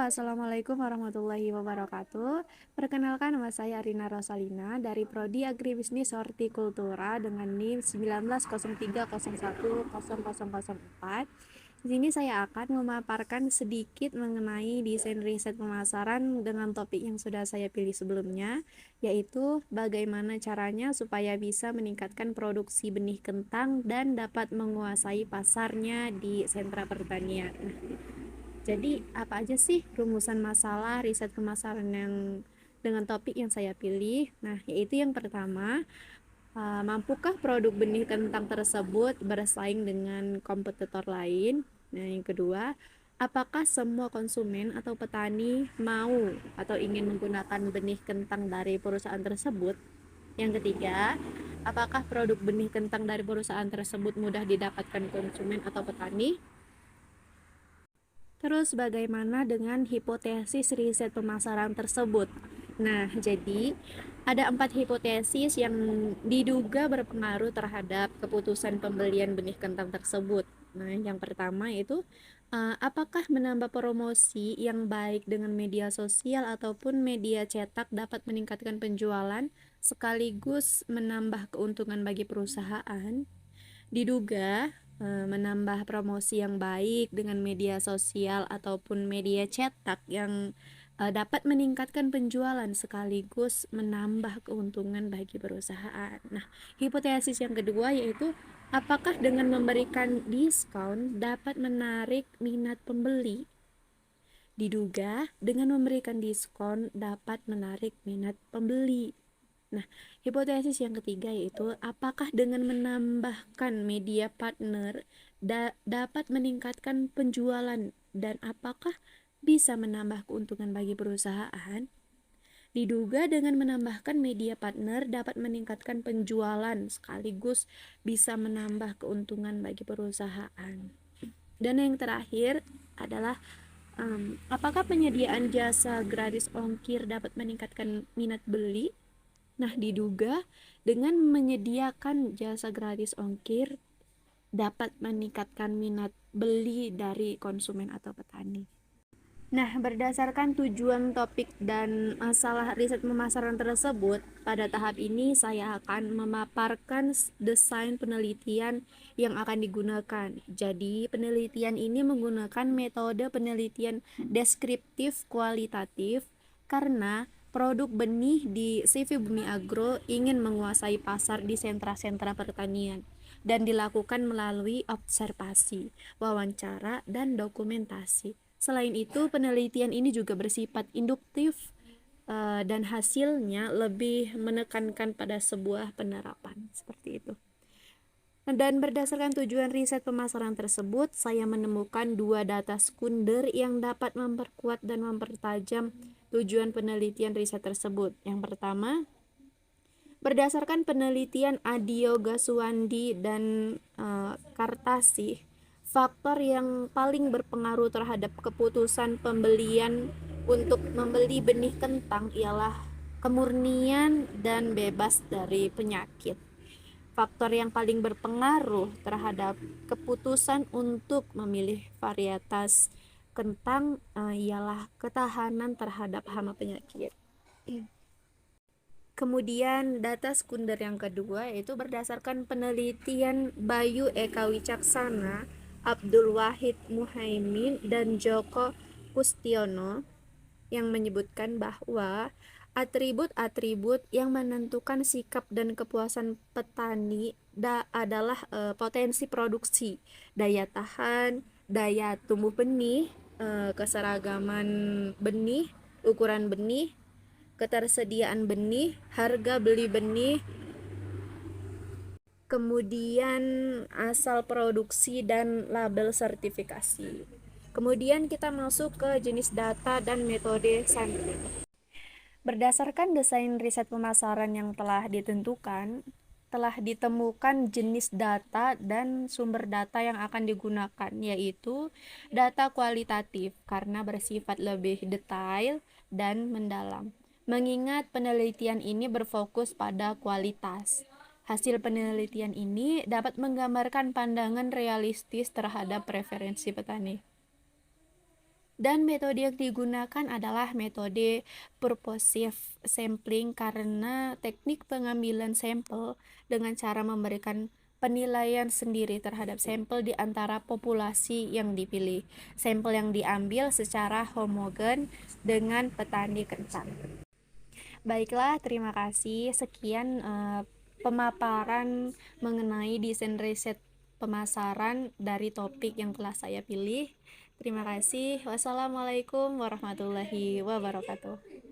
Assalamualaikum warahmatullahi wabarakatuh. Perkenalkan, nama saya Arina Rosalina dari Prodi Agribisnis Hortikultura dengan NIM 1903010004. Di sini saya akan memaparkan sedikit mengenai desain riset pemasaran dengan topik yang sudah saya pilih sebelumnya, yaitu bagaimana caranya supaya bisa meningkatkan produksi benih kentang dan dapat menguasai pasarnya di sentra pertanian. Jadi, apa aja sih rumusan masalah riset pemasaran yang dengan topik yang saya pilih? Nah, yaitu yang pertama, mampukah produk benih kentang tersebut bersaing dengan kompetitor lain? Nah, yang kedua, apakah semua konsumen atau petani mau atau ingin menggunakan benih kentang dari perusahaan tersebut? Yang ketiga, apakah produk benih kentang dari perusahaan tersebut mudah didapatkan konsumen atau petani? Terus bagaimana dengan hipotesis riset pemasaran tersebut? Nah, jadi ada 4 hipotesis yang diduga berpengaruh terhadap keputusan pembelian benih kentang tersebut. Nah, yang pertama itu apakah menambah promosi yang baik dengan media sosial ataupun media cetak dapat meningkatkan penjualan sekaligus menambah keuntungan bagi perusahaan? Diduga menambah promosi yang baik dengan media sosial ataupun media cetak yang dapat meningkatkan penjualan sekaligus menambah keuntungan bagi perusahaan. Nah, hipotesis yang kedua yaitu apakah dengan memberikan diskon dapat menarik minat pembeli? Diduga dengan memberikan diskon dapat menarik minat pembeli. Nah, hipotesis yang ketiga yaitu apakah dengan menambahkan media partner dapat meningkatkan penjualan dan apakah bisa menambah keuntungan bagi perusahaan? Diduga dengan menambahkan media partner dapat meningkatkan penjualan sekaligus bisa menambah keuntungan bagi perusahaan. Dan yang terakhir adalah apakah penyediaan jasa gratis ongkir dapat meningkatkan minat beli? Nah, diduga dengan menyediakan jasa gratis ongkir dapat meningkatkan minat beli dari konsumen atau petani. Nah, berdasarkan tujuan topik dan masalah riset pemasaran tersebut, pada tahap ini saya akan memaparkan desain penelitian yang akan digunakan. Jadi, penelitian ini menggunakan metode penelitian deskriptif kualitatif karena produk benih di CV Bumi Agro ingin menguasai pasar di sentra-sentra pertanian dan dilakukan melalui observasi, wawancara, dan dokumentasi. Selain itu, penelitian ini juga bersifat induktif dan hasilnya lebih menekankan pada sebuah penerapan. Seperti itu. Dan berdasarkan tujuan riset pemasaran tersebut, saya menemukan 2 data sekunder yang dapat memperkuat dan mempertajam tujuan penelitian riset tersebut. Yang pertama, berdasarkan penelitian Adio Gaswandi dan Kartasih, faktor yang paling berpengaruh terhadap keputusan pembelian untuk membeli benih kentang ialah kemurnian dan bebas dari penyakit. Faktor yang paling berpengaruh terhadap keputusan untuk memilih varietas kentang ialah ketahanan terhadap hama penyakit. Kemudian data sekunder yang kedua yaitu berdasarkan penelitian Bayu Eka Wicaksana, Abdul Wahid Muhaimin, dan Joko Kustiono yang menyebutkan bahwa atribut-atribut yang menentukan sikap dan kepuasan petani adalah potensi produksi, daya tahan, daya tumbuh benih, keseragaman benih, ukuran benih, ketersediaan benih, harga beli benih, kemudian asal produksi dan label sertifikasi. Kemudian kita masuk ke jenis data dan metode sampling. Berdasarkan desain riset pemasaran yang telah ditentukan, telah ditemukan jenis data dan sumber data yang akan digunakan, yaitu data kualitatif karena bersifat lebih detail dan mendalam. Mengingat penelitian ini berfokus pada kualitas. Hasil penelitian ini dapat menggambarkan pandangan realistis terhadap preferensi petani. Dan metode yang digunakan adalah metode purposive sampling karena teknik pengambilan sampel dengan cara memberikan penilaian sendiri terhadap sampel di antara populasi yang dipilih. Sampel yang diambil secara homogen dengan petani kentang. Baiklah, terima kasih. Sekian pemaparan mengenai desain riset pemasaran dari topik yang telah saya pilih. Terima kasih. Wassalamualaikum warahmatullahi wabarakatuh.